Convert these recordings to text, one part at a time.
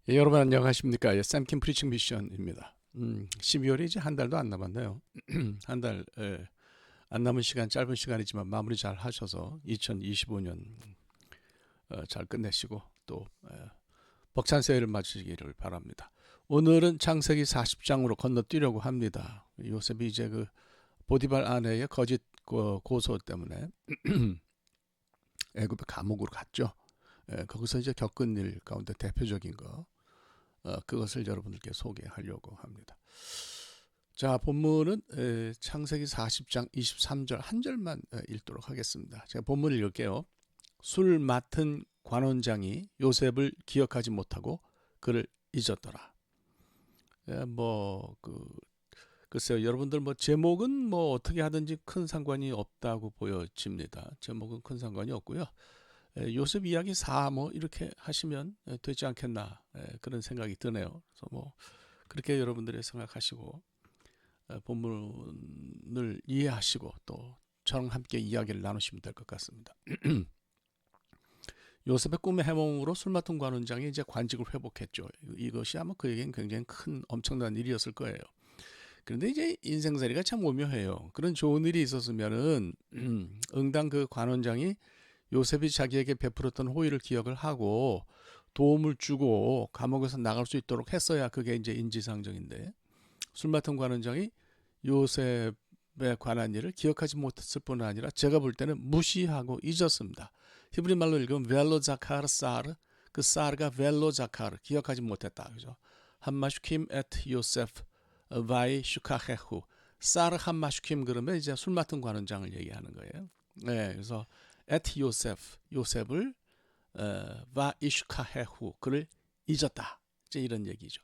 예, 여러분 안녕하십니까? 예, 샘킴 프리칭 미션입니다. 12월이 이제 한 달도 안 남았네요. 한 달, 안 남은 시간, 짧은 시간이지만 마무리 잘 하셔서 2025년 잘 끝내시고 또 벅찬 새해를 맞으시기를 바랍니다. 오늘은 창세기 40장으로 건너뛰려고 합니다. 요셉이 이제 그 보디발 아내의 거짓 고소 때문에 애굽의 감옥으로 갔죠. 거기서 이제 겪은 일 가운데 대표적인 거 그것을 여러분들께 소개하려고 합니다. 자, 본문은 창세기 40장 23절 한 절만 읽도록 하겠습니다. 제가 본문을 읽을게요. 술 맡은 관원장이 요셉을 기억하지 못하고 그를 잊었더라. 글쎄요, 여러분들 뭐 제목은 뭐 어떻게 하든지 큰 상관이 없다고 보여집니다. 제목은 큰 상관이 없고요. 요셉 이야기 4 뭐 이렇게 하시면 되지 않겠나 그런 생각이 드네요. 그래서 뭐 그렇게 여러분들이 생각하시고 본문을 이해하시고 또 저랑 함께 이야기를 나누시면 될 것 같습니다. 요셉의 꿈의 해몽으로 술 맡은 관원장이 이제 관직을 회복했죠. 이것이 아마 그에겐 굉장히 큰 엄청난 일이었을 거예요. 그런데 이제 인생살이가 참 오묘해요. 그런 좋은 일이 있었으면은 응당 그 관원장이 요셉이 자기에게 베풀었던 호의를 기억을 하고 도움을 주고 감옥에서 나갈 수 있도록 했어야 그게 이제 인지상정인데 술 맡은 관원장이 요셉에 관한 일을 기억하지 못했을 뿐 아니라 제가 볼 때는 무시하고 잊었습니다. 히브리 말로 읽으면 벨로 자카르 사르, 그 사르가 벨로 자카르, 기억하지 못했다. 그죠? 한마슈킴 에트 요셉 바이 슈카헤후, 사르 한마슈킴 그러면 이제 술 맡은 관원장을 얘기하는 거예요. 네, 그래서 에트 요셉, 요셉을 바 이슈카헤후, 그를 잊었다. 이제 이런 얘기죠.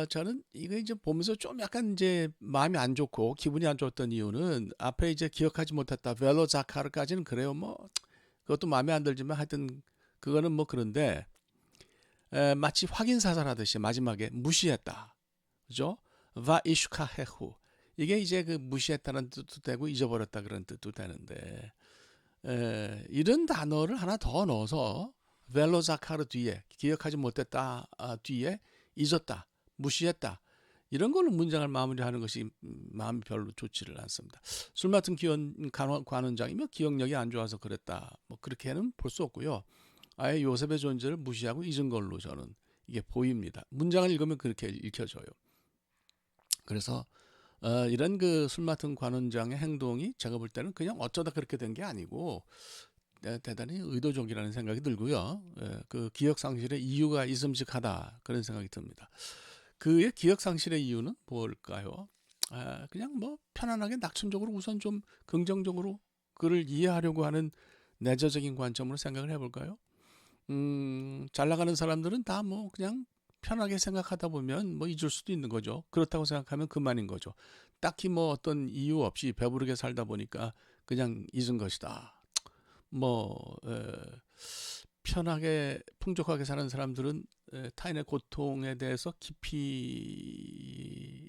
저는 이거 이제 보면서 좀 약간 이제 마음이 안 좋고 기분이 안 좋았던 이유는 앞에 이제 기억하지 못했다. 벨로 자카르까지는 그래요. 뭐 그것도 마음에 안 들지만 하여튼 그거는 뭐 그런데 마치 확인 사살하듯이 마지막에 무시했다. 그죠? 바 이슈카헤후. 이게 이제 그 무시했다는 뜻도 되고 잊어버렸다 그런 뜻도 되는데 이런 단어를 하나 더 넣어서 벨로 자카르 뒤에 기억하지 못했다 뒤에 잊었다, 무시했다 이런 걸로 문장을 마무리하는 것이 마음이 별로 좋지를 않습니다. 술 맡은 관원장이면 기억력이 안 좋아서 그랬다. 뭐 그렇게는 볼 수 없고요. 아예 요셉의 존재를 무시하고 잊은 걸로 저는 이게 보입니다. 문장을 읽으면 그렇게 읽혀져요. 그래서 이런 그 술 맡은 관원장의 행동이 제가 볼 때는 그냥 어쩌다 그렇게 된 게 아니고 대단히 의도적이라는 생각이 들고요. 그 기억 상실의 이유가 있음직하다 그런 생각이 듭니다. 그의 기억 상실의 이유는 뭘까요? 그냥 뭐 편안하게 낙천적으로 우선 좀 긍정적으로 그를 이해하려고 하는 내재적인 관점으로 생각을 해볼까요? 잘 나가는 사람들은 다 뭐 그냥 편하게 생각하다 보면 뭐 잊을 수도 있는 거죠. 그렇다고 생각하면 그만인 거죠. 딱히 뭐 어떤 이유 없이 배부르게 살다 보니까 그냥 잊은 것이다. 뭐 편하게 풍족하게 사는 사람들은 타인의 고통에 대해서 깊이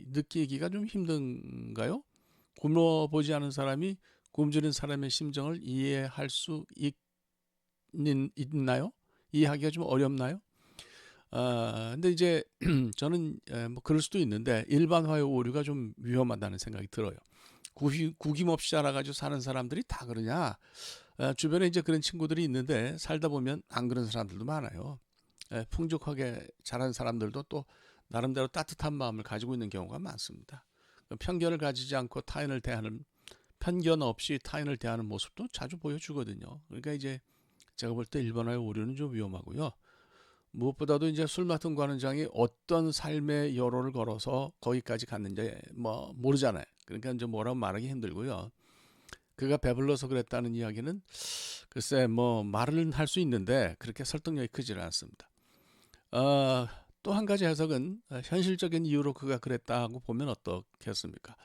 느끼기가 좀 힘든가요? 굶어 보지 않은 사람이 굶주린 사람의 심정을 이해할 수 있나요? 이해하기가 좀 어렵나요? 근데 이제 저는 뭐 그럴 수도 있는데 일반화의 오류가 좀 위험하다는 생각이 들어요. 구김없이 자라가지고 사는 사람들이 다 그러냐? 주변에 이제 그런 친구들이 있는데 살다 보면 안 그런 사람들도 많아요. 풍족하게 자란 사람들도 또 나름대로 따뜻한 마음을 가지고 있는 경우가 많습니다. 편견을 가지지 않고 타인을 대하는 편견 없이 타인을 대하는 모습도 자주 보여주거든요. 그러니까 이제 제가 볼 때 일반화의 오류는 좀 위험하고요. 무엇보다도 이제 술 맡은 관원장이 어떤 삶의 여로를 걸어서 거기까지 갔는지 뭐 모르잖아요. 그러니까 이제 뭐라고 말하기 힘들고요. 그가 배불러서 그랬다는 이야기는 글쎄 뭐 말은 할 수 있는데 그렇게 설득력이 크지는 않습니다. 또 한 가지 해석은 현실적인 이유로 그가 그랬다고 보면 어떻겠습니까?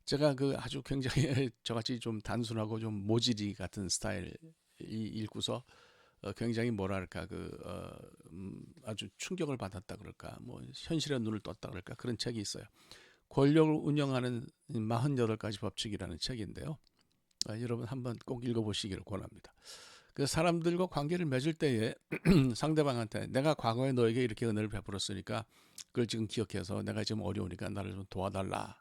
제가 그 아주 굉장히 저같이 좀 단순하고 좀 모질이 같은 스타일 읽고서 굉장히 뭐랄까 아주 충격을 받았다 그럴까 뭐 현실의 눈을 떴다 그럴까 그런 책이 있어요. 권력을 운영하는 48가지 법칙이라는 책인데요. 여러분 한번 꼭 읽어보시기를 권합니다. 그 사람들과 관계를 맺을 때에 상대방한테 내가 과거에 너에게 이렇게 은혜를 베풀었으니까 그걸 지금 기억해서 내가 지금 어려우니까 나를 좀 도와달라.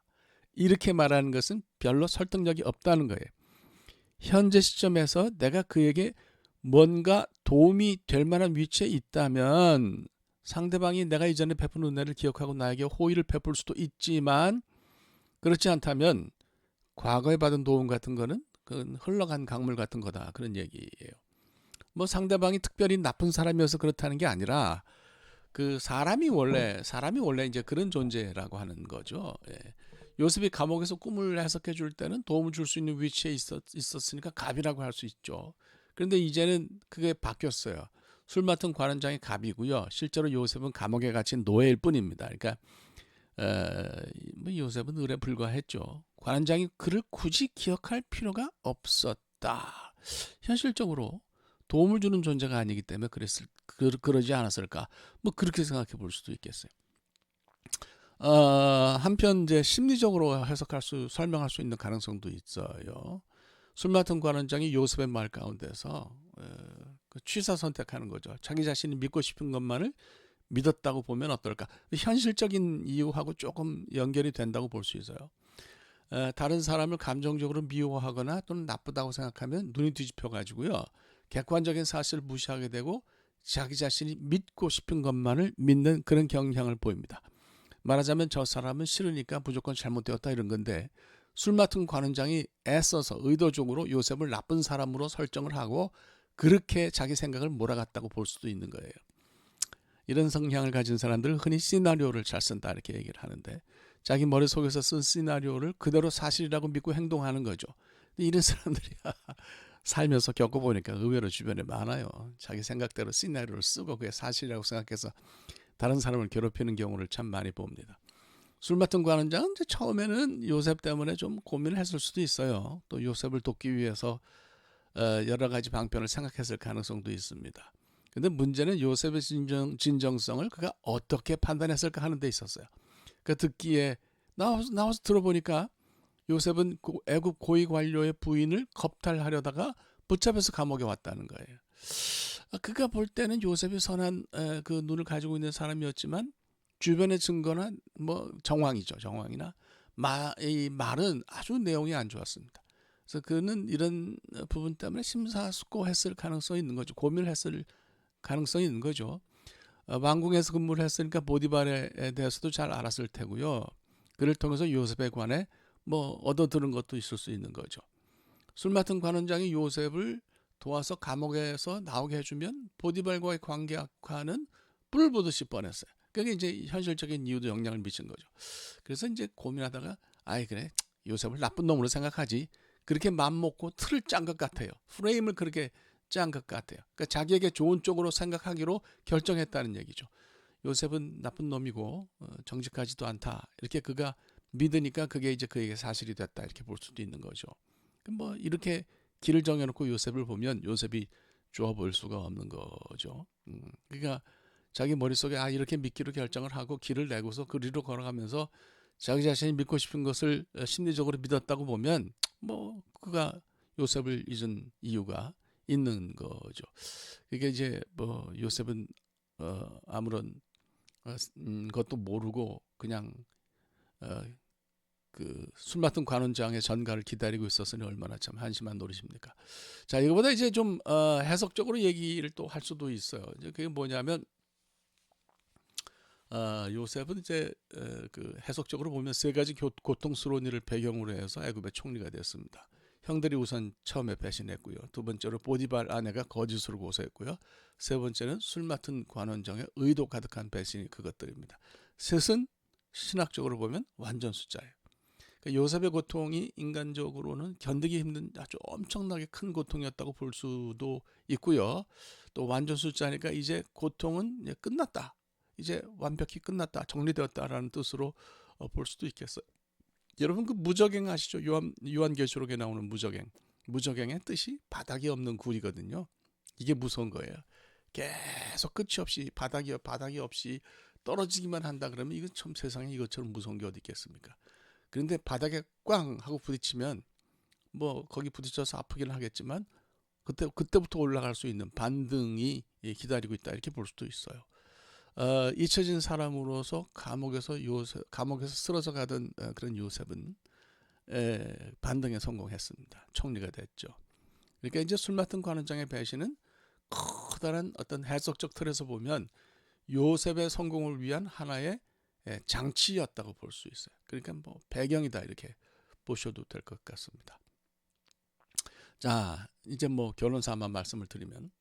이렇게 말하는 것은 별로 설득력이 없다는 거예요. 현재 시점에서 내가 그에게 뭔가 도움이 될 만한 위치에 있다면 상대방이 내가 이전에 베푼 은혜를 기억하고 나에게 호의를 베풀 수도 있지만 그렇지 않다면 과거에 받은 도움 같은 거는 그건 흘러간 강물 같은 거다. 그런 얘기예요. 뭐 상대방이 특별히 나쁜 사람이어서 그렇다는 게 아니라 그 사람이 원래 이제 그런 존재라고 하는 거죠. 예. 요셉이 감옥에서 꿈을 해석해 줄 때는 도움을 줄 수 있는 위치에 있었으니까 갑이라고 할 수 있죠. 그런데 이제는 그게 바뀌었어요. 술 맡은 관원장이 갑이고요. 실제로 요셉은 감옥에 갇힌 노예일 뿐입니다. 그러니까 뭐 요셉은 을에 불과했죠. 관원장이 그를 굳이 기억할 필요가 없었다. 현실적으로 도움을 주는 존재가 아니기 때문에 그러지 않았을까? 뭐 그렇게 생각해 볼 수도 있겠어요. 한편 이제 심리적으로 설명할 수 있는 가능성도 있어요. 술 맡은 관원장이 요셉의 말 가운데서 그 취사 선택하는 거죠. 자기 자신이 믿고 싶은 것만을 믿었다고 보면 어떨까? 현실적인 이유하고 조금 연결이 된다고 볼 수 있어요. 다른 사람을 감정적으로 미워하거나 또는 나쁘다고 생각하면 눈이 뒤집혀 가지고요. 객관적인 사실을 무시하게 되고 자기 자신이 믿고 싶은 것만을 믿는 그런 경향을 보입니다. 말하자면 저 사람은 싫으니까 무조건 잘못되었다 이런 건데 술 맡은 관원장이 애써서 의도적으로 요셉을 나쁜 사람으로 설정을 하고 그렇게 자기 생각을 몰아갔다고 볼 수도 있는 거예요. 이런 성향을 가진 사람들은 흔히 시나리오를 잘 쓴다 이렇게 얘기를 하는데 자기 머릿속에서 쓴 시나리오를 그대로 사실이라고 믿고 행동하는 거죠. 이런 사람들이 살면서 겪어보니까 의외로 주변에 많아요. 자기 생각대로 시나리오를 쓰고 그게 사실이라고 생각해서 다른 사람을 괴롭히는 경우를 참 많이 봅니다. 술 맡은 관원장은 이제 처음에는 요셉 때문에 좀 고민을 했을 수도 있어요. 또 요셉을 돕기 위해서 여러 가지 방편을 생각했을 가능성도 있습니다. 근데 문제는 요셉의 진정성을 그가 어떻게 판단했을까 하는 데 있었어요. 그 듣기에 나와서 들어보니까 요셉은 애굽 고위 관료의 부인을 겁탈하려다가 붙잡혀서 감옥에 왔다는 거예요. 그가 볼 때는 요셉이 선한 그 눈을 가지고 있는 사람이었지만 주변의 증거나 뭐 정황이나 이 말은 아주 내용이 안 좋았습니다. 그래서 그는 이런 부분 때문에 심사숙고했을 가능성이 있는 거죠. 고민을 했을 가능성이 있는 거죠. 왕궁에서 근무를 했으니까 보디발에 대해서도 잘 알았을 테고요. 그를 통해서 요셉에 관해 뭐 얻어들은 것도 있을 수 있는 거죠. 술 맡은 관원장이 요셉을 도와서 감옥에서 나오게 해주면 보디발과의 관계 악화는 뿔 보듯이 뻔했어요. 그게 이제 현실적인 이유도 영향을 미친 거죠. 그래서 이제 고민하다가 아이 그래 요셉을 나쁜 놈으로 생각하지 그렇게 맘먹고 틀을 짠 것 같아요. 프레임을 그렇게 짠 것 같아요. 그러니까 자기에게 좋은 쪽으로 생각하기로 결정했다는 얘기죠. 요셉은 나쁜 놈이고 정직하지도 않다. 이렇게 그가 믿으니까 그게 이제 그에게 사실이 됐다. 이렇게 볼 수도 있는 거죠. 뭐 이렇게 길을 정해놓고 요셉을 보면 요셉이 좋아 보일 수가 없는 거죠. 그러니까 자기 머릿속에 이렇게 믿기로 결정을 하고 길을 내고서 그리로 걸어가면서 자기 자신이 믿고 싶은 것을 심리적으로 믿었다고 보면 뭐 그가 요셉을 잊은 이유가 있는 거죠. 이게 이제 뭐 요셉은 아무런 것도 모르고 그냥 그 술 맡은 관원장의 전가를 기다리고 있었으니 얼마나 참 한심한 노릇입니까. 자, 이거보다 이제 좀 해석적으로 얘기를 또 할 수도 있어요. 이제 그게 뭐냐면 요셉은 이제 그 해석적으로 보면 세 가지 고통스러운 일을 배경으로 해서 애굽의 총리가 됐습니다. 형들이 우선 처음에 배신했고요. 두 번째로 보디발 아내가 거짓으로 고소했고요. 세 번째는 술 맡은 관원장의 의도 가득한 배신이 그것들입니다. 셋은 신학적으로 보면 완전 숫자예요. 그러니까 요셉의 고통이 인간적으로는 견디기 힘든 아주 엄청나게 큰 고통이었다고 볼 수도 있고요. 또 완전 숫자니까 이제 고통은 이제 끝났다. 이제 완벽히 끝났다. 정리되었다라는 뜻으로 볼 수도 있겠어요. 여러분 그 무적행 아시죠? 요한계시록에 나오는 무적행. 무적행의 뜻이 바닥이 없는 굴이거든요. 이게 무서운 거예요. 계속 끝이 없이 바닥이 없이 떨어지기만 한다 그러면 이건 참 세상에 이것처럼 무서운 게 어디 있겠습니까? 그런데 바닥에 꽝 하고 부딪히면 뭐 거기 부딪혀서 아프기는 하겠지만 그때부터 올라갈 수 있는 반등이 기다리고 있다 이렇게 볼 수도 있어요. 잊혀진 사람으로서 감옥에서 쓰러져 가던 그런 요셉은 반등에 성공했습니다. 총리가 됐죠. 그러니까 이제 술 맡은 관원장의 배신은 커다란 어떤 해석적 틀에서 보면 요셉의 성공을 위한 하나의 장치였다고 볼 수 있어요. 그러니까 뭐 배경이다 이렇게 보셔도 될 것 같습니다. 자, 이제 뭐 결론 삼아 말씀을 드리면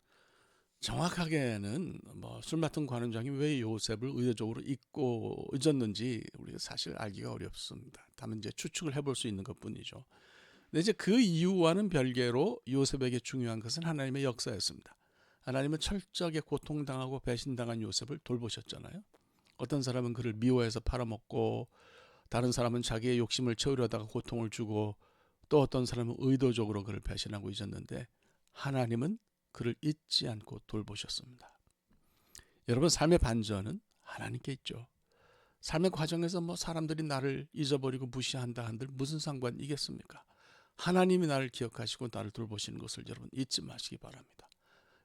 정확하게는 뭐 술 맡은 관원장이 왜 요셉을 의도적으로 잊었는지 우리가 사실 알기가 어렵습니다. 다만 이제 추측을 해볼 수 있는 것뿐이죠. 근데 이제 그 이유와는 별개로 요셉에게 중요한 것은 하나님의 역사였습니다. 하나님은 철저하게 고통당하고 배신당한 요셉을 돌보셨잖아요. 어떤 사람은 그를 미워해서 팔아먹고, 다른 사람은 자기의 욕심을 채우려다가 고통을 주고, 또 어떤 사람은 의도적으로 그를 배신하고 잊었는데 하나님은 그를 잊지 않고 돌보셨습니다. 여러분, 삶의 반전은 하나님께 있죠. 삶의 과정에서 뭐 사람들이 나를 잊어버리고 무시한다 한들 무슨 상관이겠습니까? 하나님이 나를 기억하시고 나를 돌보시는 것을 여러분 잊지 마시기 바랍니다.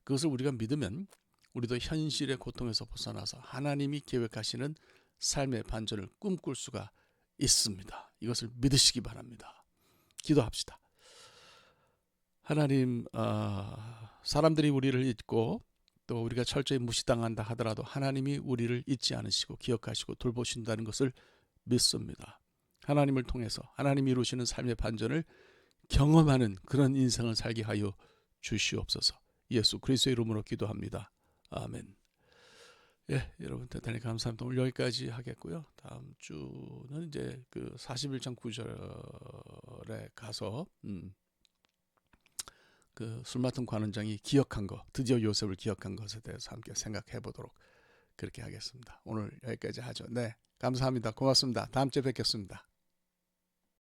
그것을 우리가 믿으면 우리도 현실의 고통에서 벗어나서 하나님이 계획하시는 삶의 반전을 꿈꿀 수가 있습니다. 이것을 믿으시기 바랍니다. 기도합시다. 하나님, 사람들이 우리를 잊고 또 우리가 철저히 무시당한다 하더라도 하나님이 우리를 잊지 않으시고 기억하시고 돌보신다는 것을 믿습니다. 하나님을 통해서 하나님이 이루시는 삶의 반전을 경험하는 그런 인생을 살게 하여 주시옵소서. 예수 그리스도의 이름으로 기도합니다. 아멘. 예, 여러분 대단히 감사합니다. 오늘 여기까지 하겠고요. 다음 주는 이제 그 41장 9절에 가서 그 술 맡은 관원장이 기억한 거, 드디어 요셉을 기억한 것에 대해서 함께 생각해 보도록 그렇게 하겠습니다. 오늘 여기까지 하죠. 네, 감사합니다. 고맙습니다. 다음 주에 뵙겠습니다.